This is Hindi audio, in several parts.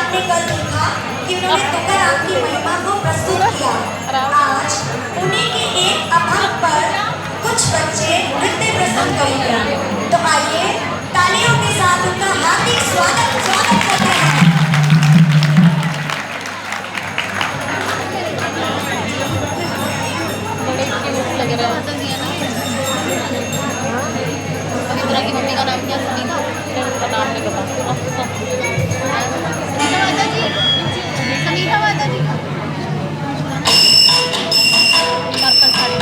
आपने कल देखा कि उन्होंने तुकाराम की महिमा को प्रस्तुत किया। आज उन्हीं के एक अभंग पर कुछ बच्चे नृत्य प्रस्तुत करेंगे। तो आइए तालियों के साथ उनका हार्दिक स्वागत करते हैं। लग रहा है पवित्रा की मम्मी का नाम क्या? सनीता का नाम नहीं पता। सनीता माता जी, सनीता माता जी पर्पल साड़ी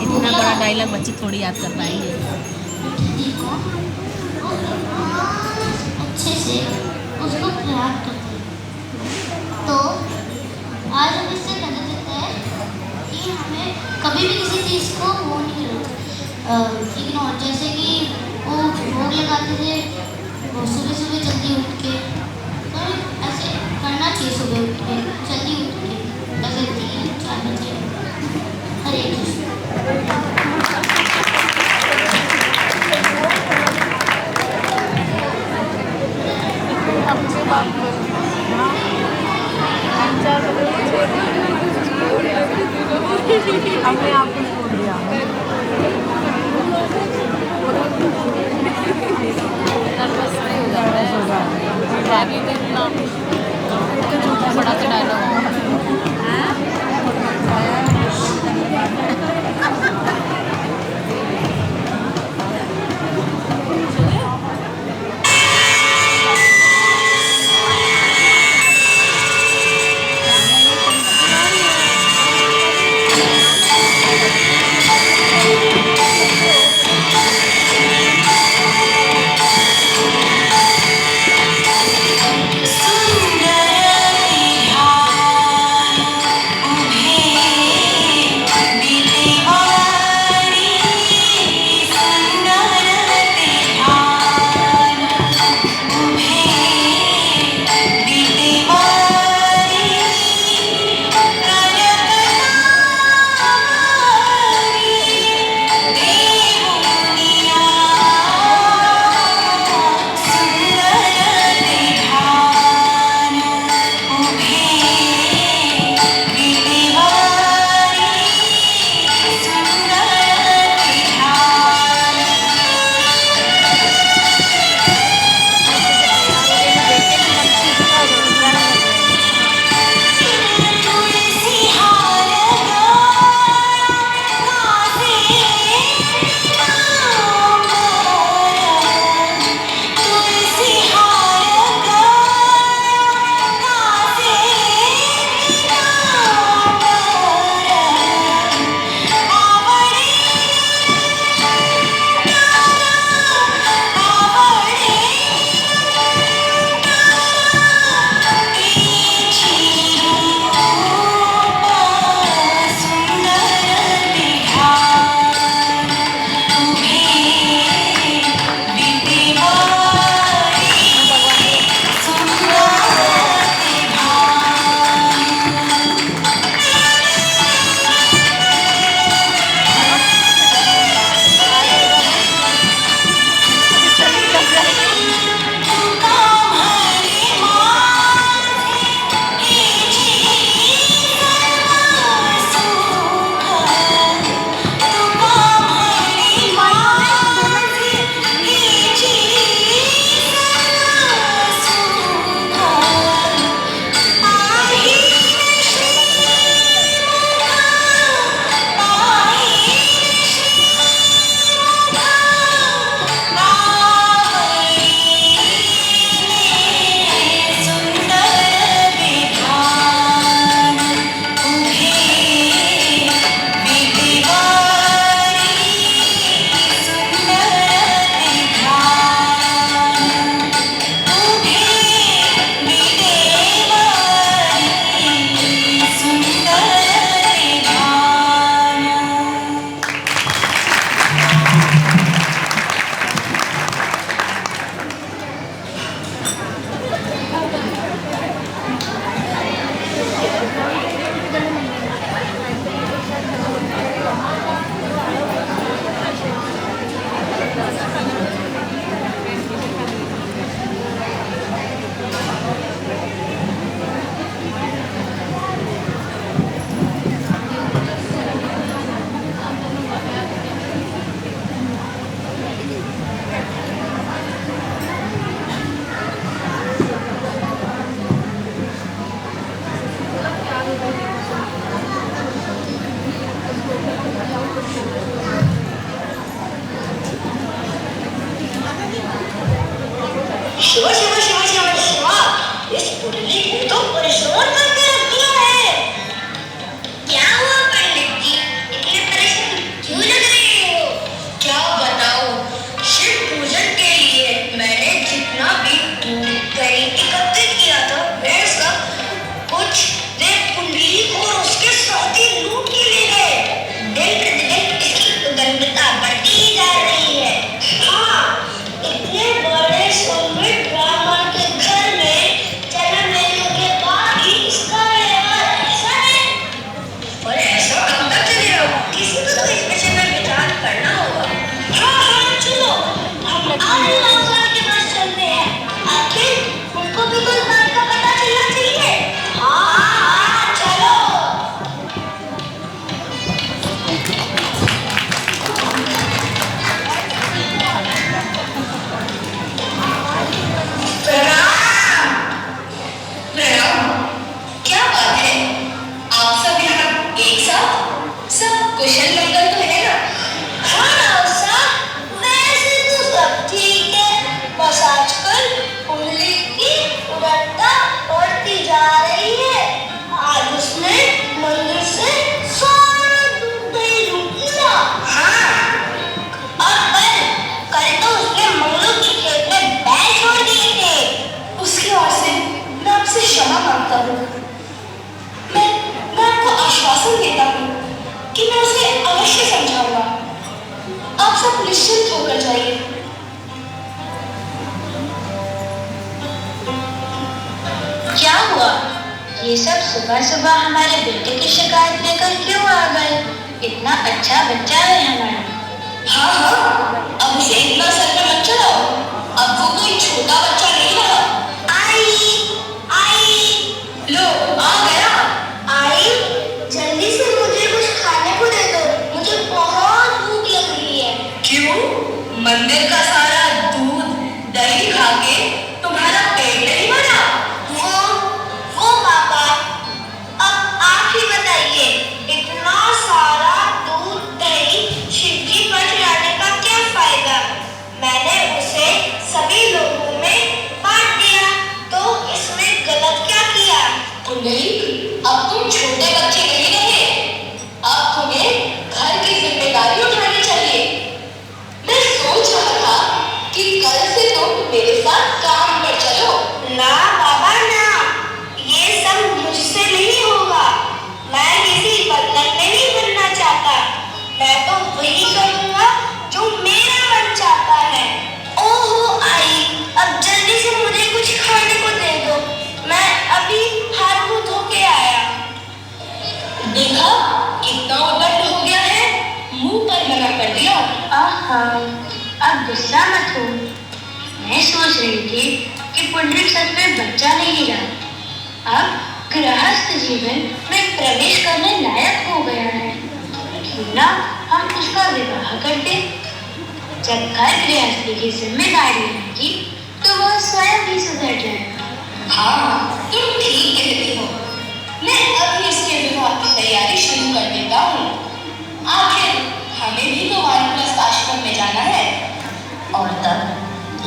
इतना बड़ा डायलॉग बच्चे थोड़ी याद कर पाएंगे। अच्छे से उसको प्रयास करते हैं। तो आज हम इससे कहना चाहते हैं कि हमें कभी भी किसी चीज़ को वो नहीं इग्नोर, जैसे कि वो भोग लगाते थे वो सुबह सुबह जल्दी उठ के, तो ऐसे करना चाहिए। सुबह उठ के जल्दी उठ के ऐसे 3-4 बजे। हरे कृष्ण। अपने आप को छोड़ दिया। सब निश्चिंत होकर जाइए। क्या हुआ? ये सब सुबह सुबह हमारे बेटे की शिकायत लेकर क्यों आ गए? इतना अच्छा बच्चा है हमारा। हाँ हाँ, अब उसे इतना सर पर मत चढ़ाओ। अब वो कोई छोटा बच्चा नहीं रहा। आई लो आ गया। आई जल्दी से मुझे कुछ खाने को दे दो, मुझे बहुत भूख लग रही है। क्यों? मंदिर का सारा दूध दही खा के तुम्हारा पेट नहीं भरा? वो पापा, अब आप ही बताइए, इतना सारा दूध दही शिव जी पर चढ़ाने का क्या फायदा? मैंने उसे सभी लोगों में बांट दिया, तो इसमें गलत क्या किया? कुंडली, अब तुम छोटे बच्चे नहीं रहे, अब तुम्हें घर की जिम्मेदारी उठानी चाहिए। मैं सोच रहा था कि कल से तुम मेरे साथ काम पर चलो। ना बाबा ना, ये सब मुझसे नहीं होगा। मैं किसी बर्तन में नहीं बनना चाहता। मैं तो वही करूँगा जो मेरा मन चाहता है। ओहो आई, अब जल्दी से मुझे कुछ खाने को दे दो, मैं अभी हाथ मुंह धो के आया। देखा कितना उद्दंड हो गया है, मुंह पर मना कर दिया। आहा, अब गुस्सा मत हो। मैं सोच रही थी कि पुंडलिक सच में बच्चा नहीं रहा, अब गृहस्थ जीवन में प्रवेश करने लायक हो गया है। क्यों ना हम उसका विवाह कर दें? जब घर गृहस्थी की जिम्मेदारी रहेगी तो वह स्वयं ही सुधर जाएगा। हाँ, तुम ठीक कहती हो। मैं अभी इसके विवाह की तैयारी शुरू कर देता हूँ। आखिर हमें भी तो वानप्रस्थ आश्रम में जाना है। और तब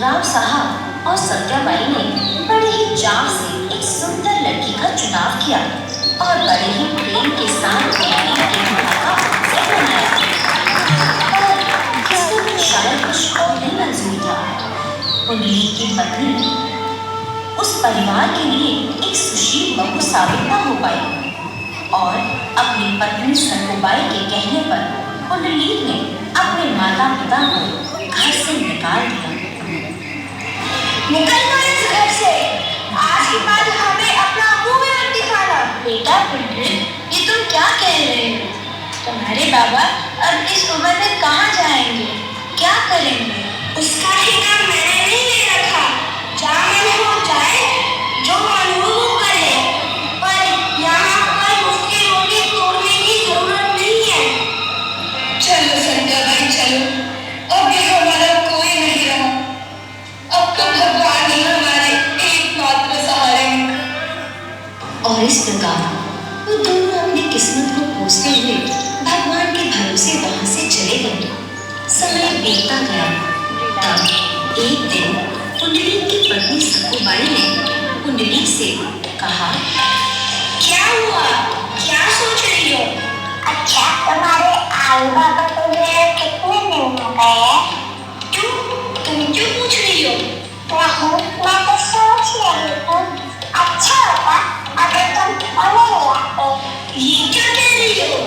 राम साहब और सत्याबाई ने बड़े ही चाव से एक सुंदर लड़की का चुनाव किया और बड़े ही प्रेम के साथ उन्हें एक विवाह का अवसर बनाया। और इसमें तो शायद कुछ और नहीं मंजूर था। कुंडली की पत्नी उस परिवार के लिए एक सुशील बहू साबित न हो पाई और अपनी पत्नी सत्याबाई के कहने पर कुंडली ने अपने माता पिता को घर से निकाल दिया। निकल दो इस घर से, आज के बाद हमें अपना मुंह में मत दिखाना। बेटा पुंडलिक, ये तुम क्या कह रहे हो? तुम्हारे बाबा अब इस उम्र में कहाँ जाएंगे, क्या करेंगे? उसका ठेका मैंने नहीं ले रखा। जहाँ मन हो जाए, जो मन हो वो करे, पर यहाँ पर उसकी रोटी तोड़ने की जरूरत नहीं है। चलो सत्याबाई चलो, अब ये हमारा कोई नहीं रहा। अब तो भगवान ही हमारे एकमात्र सहारे हैं। और इस प्रकार वो दोनों अपनी किस्मत को कोसते हुए भगवान के भरोसे वहां से चले गए। समय बीतता गया। तब एक दिन कुंडली की पत्नी सत्याबाई ने कुंडली से कहा, क्या हुआ? क्या सोच रही हो? अच्छा, तुम्हारे आई बाबा तुम्हें कितने दिन हो गए? तुम क्यों पूछ रही हो? नहीं, मैं तो सोच रही हूँ, अच्छा होता अगर तुम उन्हें ले आते। ये क्या कह रही हो?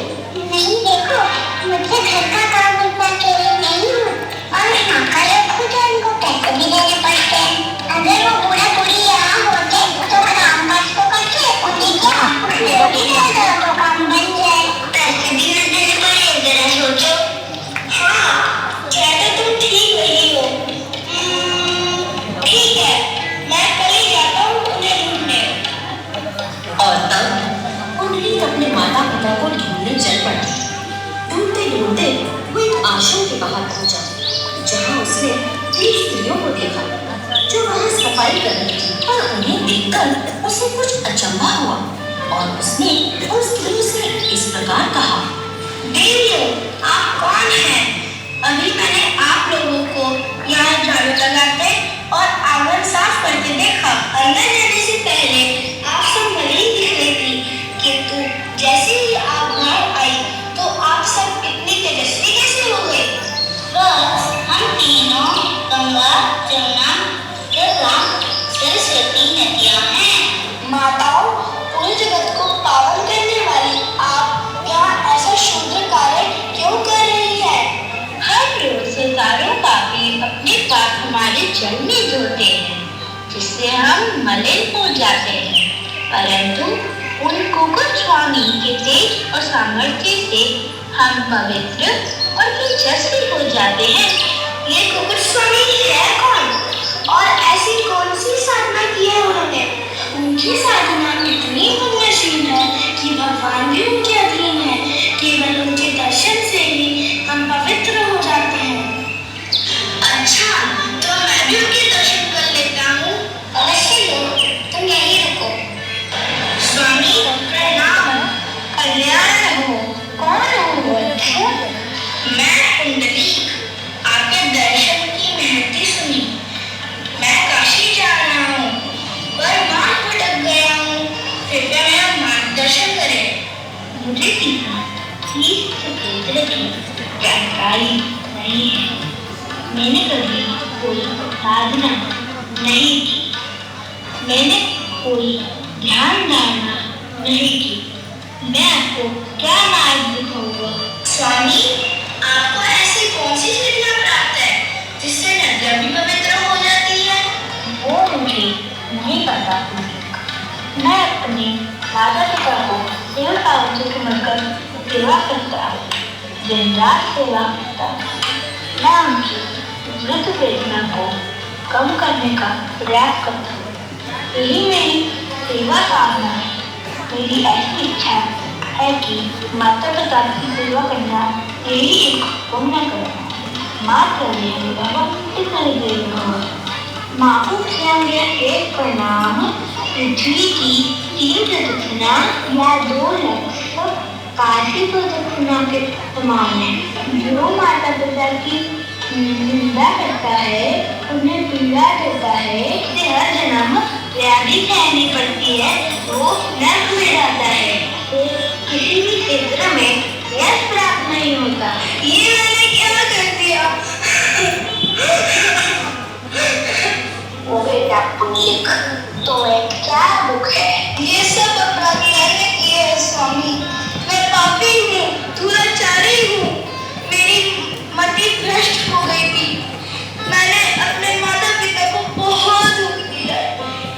नहीं देखो, मुझे घर का काम इतना अकेले नहीं हूँ और यहाँ का लोग खुद उनको पैसे भी देने पड़ते हैं। अगर वो बूढ़ा बूढ़ी यहाँ होते तो काम काज को करके उन्हीं के हाथ में तो काम बन जाए। पैसे भी न देने पड़े, जरा सोचो। हाँ, कहते तुम ठीक रही हो। ठीक है, मैं कल ही जाता हूँ उन्हें ढूंढने। और तब कुंडली अपने माता पिता को ढूंढने चल पड़ी। ढूंढते ढूंढते वो एक आश्रम के बाहर पहुंचा, जहां उसने 3 स्त्रियों को देखा जो वहां सफाई कर रही थी। और उन्हें देखकर उसे कुछ अचंभा हुआ और उसने उन स्त्रियों से इस प्रकार कहा, देवियों, आप कौन हैं? अभी मैंने आप लोगों को यहाँ झाड़ू लगाते और आंगन साफ करते देखा। अंदर जाने से पहले आप सब भले ही दिख रही थी, किंतु जैसे ही आप बाहर आई तो आप सब इतनी तेजस्वी कैसे हो गए? बस हम तीनों गंगा, जमुना, गंगा, सरस्वती नदियाँ हैं। माताओं, पूरे जगत को पावन करने वाली आप यहाँ ऐसा शुद्ध कार्य क्यों कर रही है? हर रोज चलने धोते हैं, जिससे हम मलिन हो जाते हैं, परंतु उन कुकुट स्वामी के तेज और सामर्थ्य से हम पवित्र और तेजस्वी हो जाते हैं। ये कुकुट स्वामी है कौन और ऐसी कौन सी साधना की है उन्होंने? उनकी साधना इतनी पुण्यशील है कि भगवान भी उनके अधीन है। केवल उनके दर्शन से ही हम पवित्र हो जाते हैं। अच्छा, तो मैं भी उनके दर्शन कर लेता हूँ। अवश्य लो, तुम यहीं रुको। स्वामी प्रणाम। कल्याण हो। कौन हो? मैं कुंडली। आपके दर्शन की महती सुनी। मैं काशी जा रहा हूँ, पर मार्ग भटक गया हूँ। कृपया मेरा मार्गदर्शन करें। मुझे ठीक से की जानकारी नहीं है। मैंने कभी कोई साधना नहीं की। मैंने कोई ध्यान धारणा नहीं की। मैं आपको क्या मार्ग दिखाऊंगा? स्वामी, आपको ऐसी कौन सी विद्या प्राप्त है जिससे नदियाँ भी पवित्र हो जाती है? वो मुझे नहीं पता। मैं अपने माता पिता को देवताओं से समझकर सेवा करता हूँ, दिन रात सेवा करता हूँ। मैं उनकी वृद्ध वेदना को कम करने का प्रयास करता हूँ। यही मेरी सेवा साधना है। मेरी ऐसी इच्छा है कि माता पिता की सेवा करना यही एक पुण्य कर्म है। माँ चलिए माँ को किया एक प्रणाम। पृथ्वी की 3 प्रदक्षिणा या 2 लक्ष्य काशी प्रदक्षिणा के समान है। जो माता पिता की निंदा करता है, उन्हें पीड़ा देता है, उसे हर जन्म व्याधि सहनी पड़ती है, वो नर्क में जाता है, तो किसी भी क्षेत्र में यश प्राप्त नहीं होता। ये मैंने क्या कर दिया? वो बेटा पुनीक, तुम्हें क्या दुख है? ये सब अपराध मैंने किए हैं स्वामी। मैं पापी हूँ, दुराचारी हूँ। मेरी मति भ्रष्ट हो गई थी। मैंने अपने माता पिता को बहुत दुख दिया है।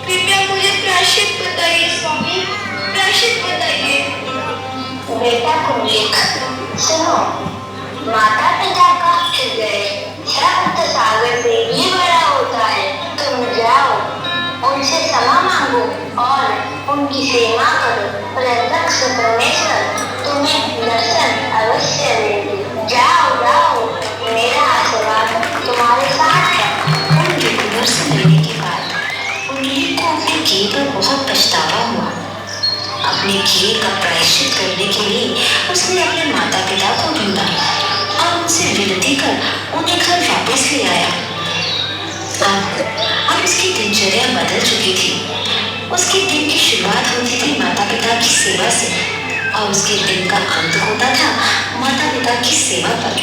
कृपया मुझे प्रायश्चित बताइए स्वामी, प्रायश्चित बताइए। बेटा पुनीक, सुनो, माता पिता का हृदय सप्त सागर से ही बड़ा होता है। तुम जाओ, उनसे क्षमा मांगो और उनकी सेवा करो। प्रत्यक्ष परमेश्वर तुम्हें दर्शन अवश्य देगी। जाओ जाओ, मेरा आशीर्वाद तुम्हारे साथ है। उनके दर्शन लेने के बाद पुनीक को अपने किए पर बहुत पछतावा हुआ। अपने किए का प्रायश्चित करने के लिए उसने अपने माता पिता को ढूंढा और उनसे विनती कर उन्हें घर वापस ले आया। अब उसकी दिनचर्या बदल चुकी थी। उसके दिन की शुरुआत होती थी माता पिता की सेवा से और उसके दिन का अंत होता था माता पिता की सेवा पर।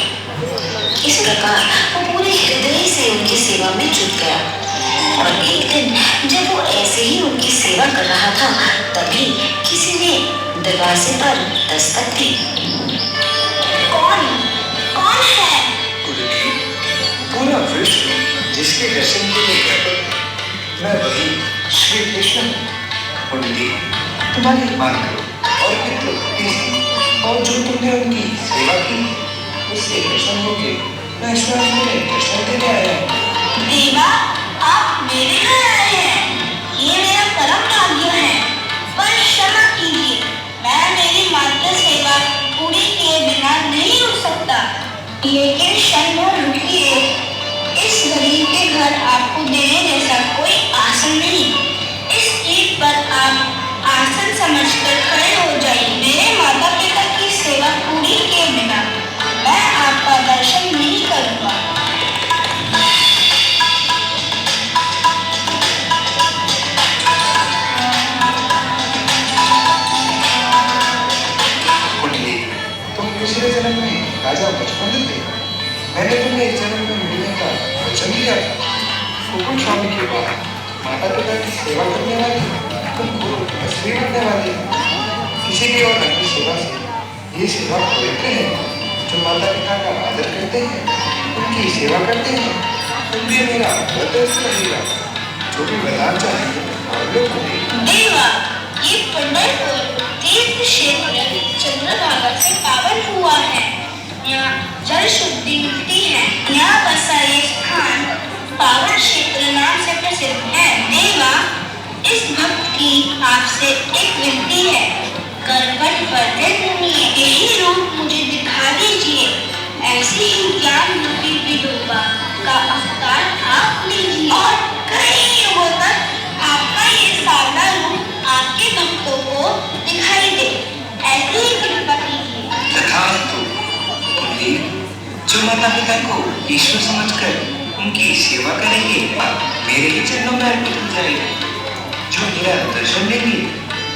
इस प्रकार वो पूरे हृदय से उनकी सेवा में जुट गया। और एक दिन जब वो ऐसे ही उनकी सेवा कर रहा था, तभी किसी ने दरवाजे पर दस्तक दी। कौन है? पूरा विश्व जिसके दर्शन के लिए व्यापक, मैं वही श्री कृष्ण कुंडली। तुम्हारी मान करो और पितृ भक्ति से, और जो तुमने उनकी सेवा की उससे प्रसन्न होकर मैं स्वयं तुम्हें दर्शन देने आया हूँ। देवा, आप मेरे घर आए हैं, ये मेरा परम भाग्य है। पर क्षमा कीजिए, मैं मेरी मातृ सेवा पूरी किए बिना नहीं रुक सकता। लेकिन क्षण भर रुकिए। इस गरीब के घर आपको देने जैसा कोई आसन नहीं। इस सीट पर आप आसन समझकर खड़े हो जाइए। मेरे माता पिता की सेवा पूरी किए बिना मैं आपका दर्शन नहीं करूँगा। कुंडली, तुम पिछले जन्म में राजा बचपन थे। मैंने तुम्हें इस जन्म में मिलने का वचन दिया था। कुकुट स्वामी के बाद माता पिता की सेवा करने वाली तुम गुरु तस्वीर बनने वाली। किसी भी और अपनी सेवा से ये सेवा पवित्र है। जो माता पिता का आदर करते हैं, उनकी सेवा करते हैं, तुम भी मेरा बदस करेगा जो भी बताना चाहेंगे आप लोग बोलिए। देवा, ये पंढरपुर तीर्थ क्षेत्र चंद्रभागा से पावन हुआ है। यहाँ जल शुद्धि मिलती है। यहाँ बसा ये स्थान पावन क्षेत्र नाम से प्रसिद्ध है। देवा, इस भक्त की आपसे एक विनती है, करवट बदल यही रूप मुझे दिखा दीजिए। ऐसे ही ज्ञान रूपी विडोबा का अवतार आप लीजिए और कई युगों तक आपका ये सावला रूप आपके भक्तों को दिखाई दे। ऐसी ही कृपा कीजिए। तथास्तु। कुलदीप, जो माता पिता को ईश्वर समझकर उनकी सेवा करेंगे मेरे ही चरणों में अर्पित हो जाएगी। जो मेरा दर्शन लेंगे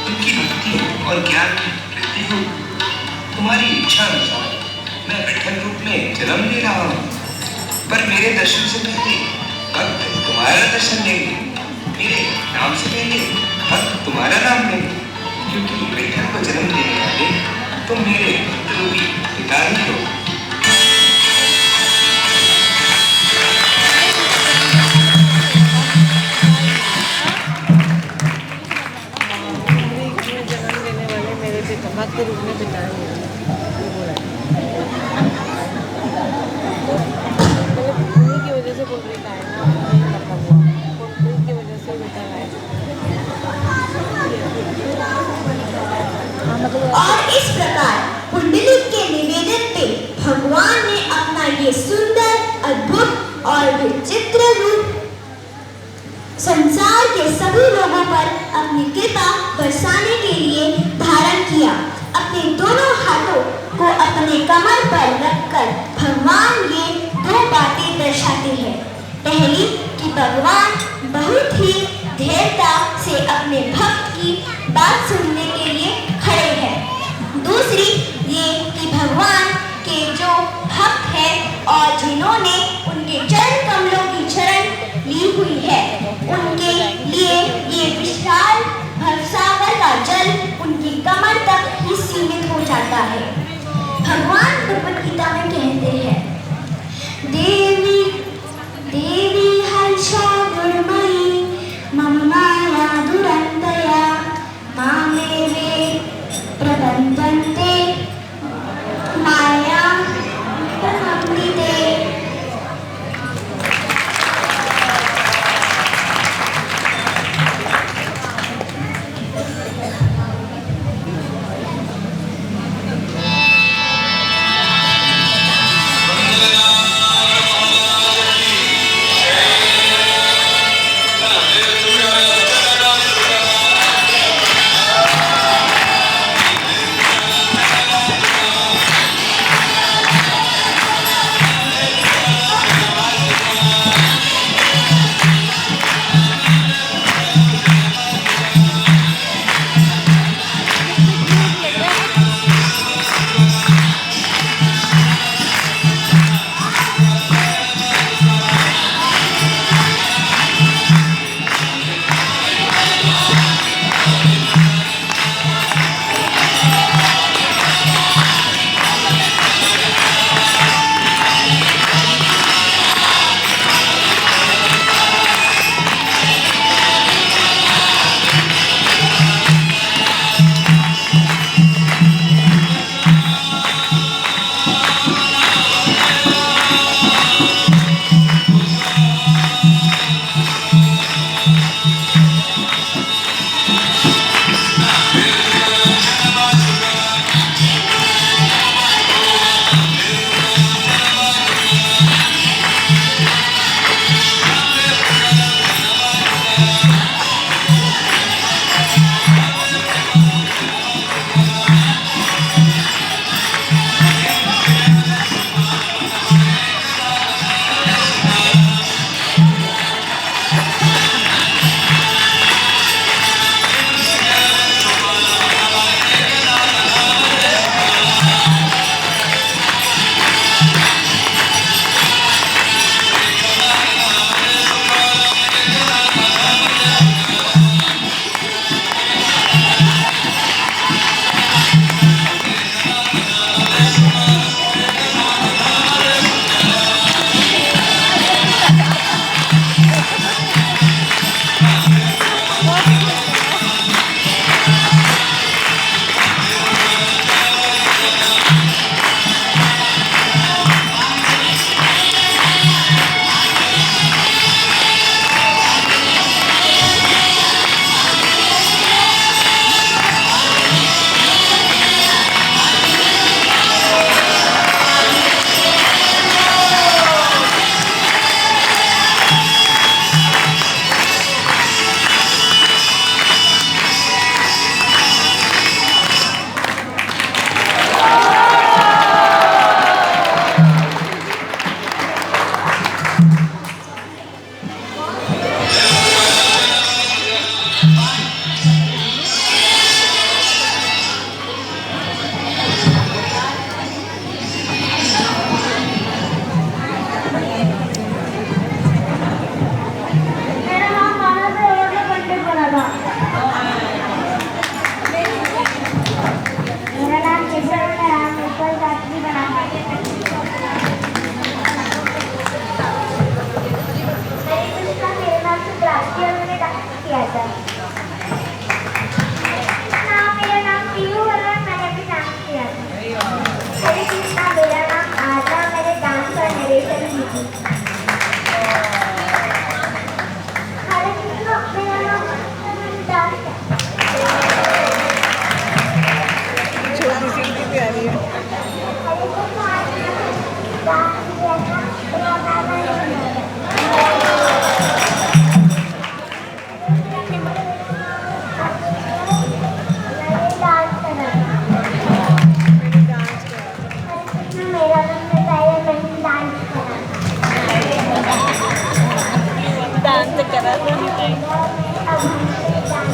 उनकी भक्ति और ज्ञान की वृद्धि होगी। तुम्हारी इच्छा अनुसार मैं विठल रूप में जन्म ले रहा हूँ, पर मेरे दर्शन से पहले भक्त तुम्हारा दर्शन लेंगे। मेरे नाम से पहले भक्त तुम्हारा नाम लेंगे, क्योंकि विठल को जन्म देने वाले तुम मेरे पुत्र पिता ही हो। भक्त रूप में पिता है। उन्हीं की वजह से बोल रही है ना, मतलब उन्हीं की वजह से बेटा है। और इस प्रकार पुंडलिक के निवेदन पे भगवान ने अपना ये सुंदर, अद्भुत और विचित्र रूप संसार के सभी लोगों पर अपनी कृपा बरसाने के लिए धारण किया। अपने दोनों हाथों को अपने कमर पर रखकर भगवान ये दो बातें दर्शाते हैं। पहली कि भगवान बहुत ही धैर्यता से अपने भक्त की बात सुनने के लिए खड़े हैं। दूसरी ये कि भगवान के जो भक्त हैं और जिन्होंने उनके चरण कमलों की शरण ली हुई है, उनके लिए ये विशाल भवसागर का जल उनकी कमर तक ही सीमित हो जाता है। भगवान भगवद गीता में कहते हैं, देवी देवी हर्षा गुणमयी मम माया दुरंतया मामेवे प्रबंधन्ते माया प्रमृते। ज़्यादा। हाँ, मेरा नाम पीयू है और मैंने भी डांस किया था। हरे कृष्णा, मेरा नाम आजा, मैंने डांस और नरेशन की थी। हरे कृष्णा, मेरा नाम डांस है। छोटी सी इतनी प्यारी है। हरे कृष्णा, डांस किया था, मेरा नाम है। मैंने डांस करा था। मैंने डांस किया। मेरा नाम बताया, मैंने डांस करा था। डांस करा था। अब हमसे डांस